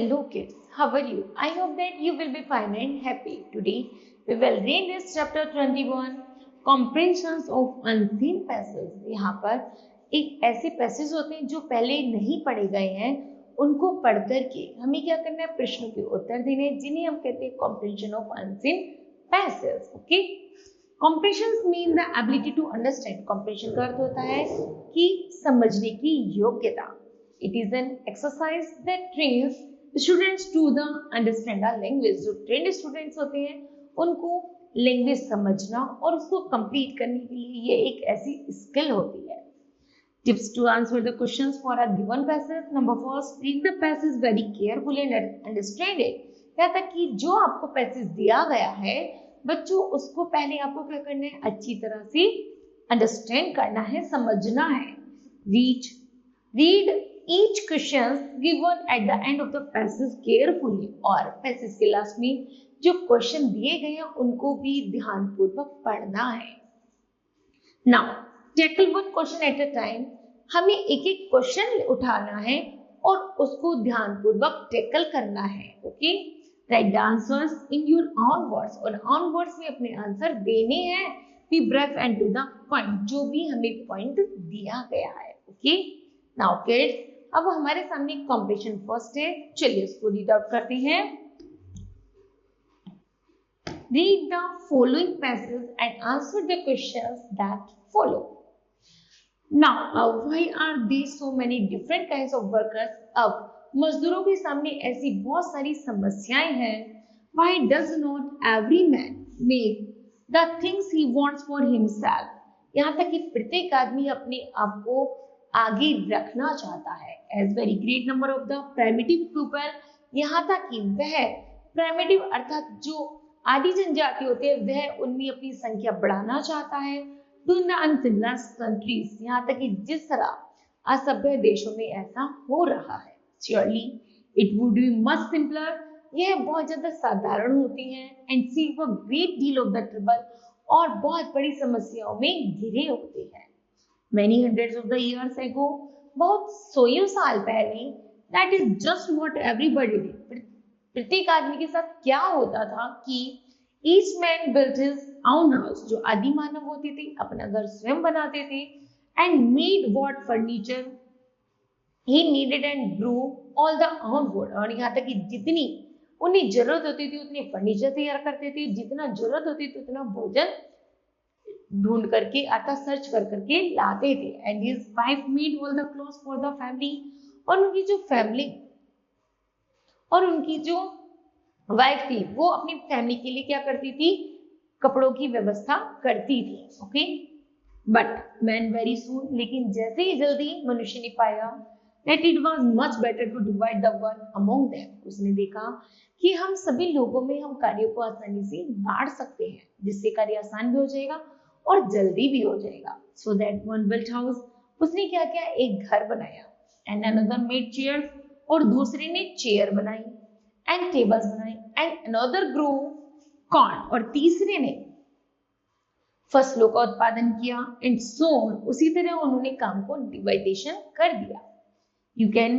Hello kids, how are you? I hope that you will be fine and happy. Today we will read this chapter 21 Comprehensions of Unseen Passages. यहाँ पर एक ऐसे passage होते हैं जो पहले नहीं पढ़े गए हैं, उनको पढ़ करके हमें क्या करना है, प्रश्नों के उत्तर देने, जिन्हें हम कहते हैं comprehension of unseen passage. Okay, comprehension mean the ability to understand. Comprehension का अर्थ होता है कि समझने की योग्यता. It is an exercise that trains students to the understand our language. जो trained students होते हैं उनको लैंग्वेज समझना और उसको कंप्लीट करने के लिए ये एक ऐसी स्किल होती है. Tips to answer the questions for a given passage. Number first, read the passage very carefully and understand it. यहाँ तक कि जो आपको पैसेज दिया गया है बच्चों, उसको पहले आपको क्या करना है, अच्छी तरह से अंडरस्टैंड करना है, समझना है. Read each question given at the end of the passage carefully. और पैसेज के लास्ट में जो क्वेश्चन दिए गए हैं उनको भी ध्यानपूर्वक पढ़ना है. Now tackle one question at a time. हमें एक एक क्वेश्चन उठाना है और उसको ध्यानपूर्वक टैकल करना है. Okay, right the answers in your own words. और own words में अपने आंसर देने हैं. Be brief and to the point, जो भी हमें पॉइंट दिया गया है. ओके, नाउ किड्स, अब हमारे सामने कॉम्प्रिहेंशन फर्स्ट है. चलिए उसको रीड आउट करते हैं. Read the following passage and answer the questions that follow. Now why are there so many different kinds of workers. अब मजदूरों के सामने ऐसी बहुत सारी समस्याएं हैं. Why does not every man make the things he wants for himself. यहाँ तक कि प्रत्येक आदमी अपने आप को आगे रखना चाहता है. As very great number of the primitive people. यहाँ तक कि वह प्राइमिटिव अर्थात जो आदि जनजाति होते हैं वह उनमें अपनी संख्या बढ़ाना चाहता है. To in the uncivilised countries. यहाँ तक कि जिस तरह असभ्य देशों में ऐसा हो रहा है. Surely it would be much simpler. यह बहुत ज्यादा साधारण होती हैं and save a great deal of the trouble. और बहुत बड़ी समस्याओं में घिरे होते हैं. Many hundreds of the years ago, बहुत सौ साल पहले, that is just what everybody did. प्रत्येक आदमी के साथ क्या होता था कि each man built his own house. जो आदि मानव होते थे अपना घर स्वयं बनाते थे. And made what furniture he needed and grew all the own wood. और यहाँ तक कि जितनी उन्हें जरूरत होती थी उतने फर्नीचर तैयार करते थे, जितना जरूरत होती थी उतना भोजन ढूंढ करके अर्थात सर्च कर करके लाते थे. And his wife made all the clothes for the family. और उनकी जो फैमिली और उनकी जो वाइफ थी वो अपनी फैमिली के लिए क्या करती थी, कपड़ों की व्यवस्था करती थी. Okay, but man very soon. लेकिन जैसे ही जल्दी मनुष्य ने पाया that it was much better to divide the work among them. उसने देखा कि हम सभी लोगों में हम कार्यों को आसानी से बांट सकते हैं, जिससे कार्य आसान भी हो जाएगा और जल्दी भी हो जाएगा. So that one built house. उसने क्या किया, एक घर बनाया. And another made chairs. और दूसरे ने चेयर बनाई and tables बनाई. And another grew corn. और तीसरे ने फसलों का उत्पादन किया. And so on. उसी तरह उन्होंने काम को डिवाइडेशन कर दिया. You can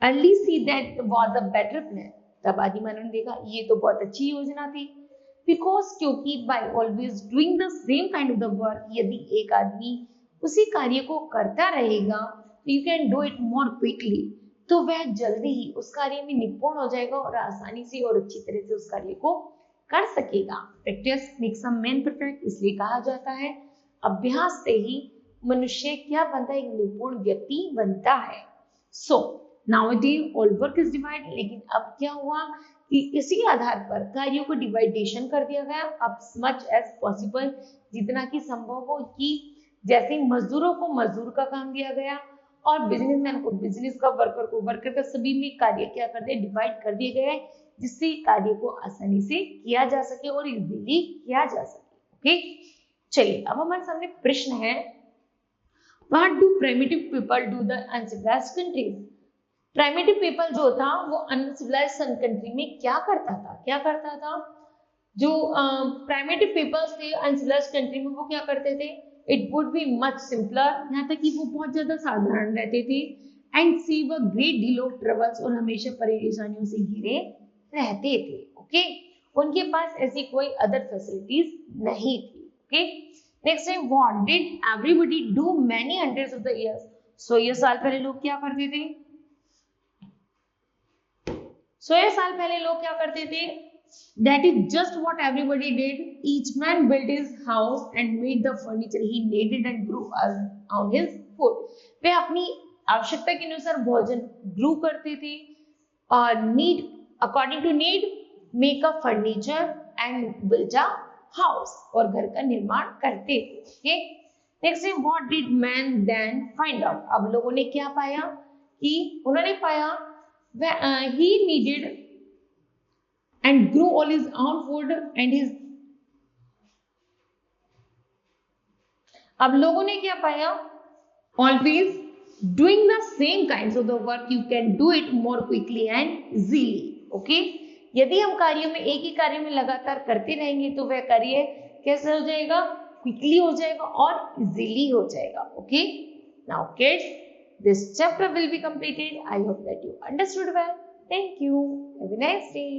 early see that was a better plan. तब आदि मानव ने देखा ये तो बहुत अच्छी योजना थी. Because क्योंकि by always doing the same kind of the work, यदि एक आदमी उसी कार्य को करता रहेगा you can do it more quickly. तो वह जल्दी ही उस कार्य में निपुण हो जाएगा और आसानी से और अच्छी तरह से उस कार्य को कर सकेगा. Practice makes a man perfect. इसलिए कहा जाता है अभ्यास से ही मनुष्य क्या बनता है, एक निपुण व्यक्ति बनता है. So nowadays all work is divided. लेकिन अब क्या हुआ कि इसी आधार पर कार्यों को डिवाइडेशन कर दिया गया. अब much as possible, जितना कि संभव हो, कि जैसे मजदूरों को मजदूर का काम दिया गया और बिजनेसमैन को बिजनेस का, वर्कर को वर्कर का, सभी में कार्य क्या कर दिए, डिवाइड कर दिए गए, जिससे कार्य को आसानी से किया जा सके और इजीली किया जा सके. ओके, चलिए अब हमारे सामने प्रश्न है, What do primitive people do the uncivilized countries? Primitive people जो था वो uncivilized country में क्या करता था? जो primitive peoples थे uncivilized country में वो क्या करते थे? It would be much simpler. यहाँ तक कि वो बहुत ज्यादा साधारण रहते थे and save a great deal of troubles, और हमेशा परेशानियों से घिरे रहते थे। ओके, उनके पास ऐसी कोई अदर फैसिलिटीज नहीं थी। ओके, नेक्स्ट है what did everybody do many hundreds of the years. 100 साल पहले लोग क्या करते थे? 100 साल पहले लोग क्या करते थे? That is just what everybody did. Each man built his house and made the furniture he needed and grew on his food. वे अपनी आवश्यकता के अनुसार भोजन ग्रू करते थे और need according to need make a furniture and build a house, और घर का निर्माण करते थे। ओके, नेक्स्ट है what did man then find out. अब लोगों ने क्या पाया कि उन्होंने पाया he needed and grew all his own food and his, अब लोगों ने क्या पाया? Always doing the same kinds of the work you can do it more quickly and easily. Okay, यदि हम कार्यों में एक ही कार्य में लगातार करते रहेंगे तो वह कार्य कैसे हो जाएगा? क्विकली हो जाएगा और इजीली हो जाएगा। Okay, now kids, this chapter will be completed. I hope that you understood well. Thank you. Have a nice day.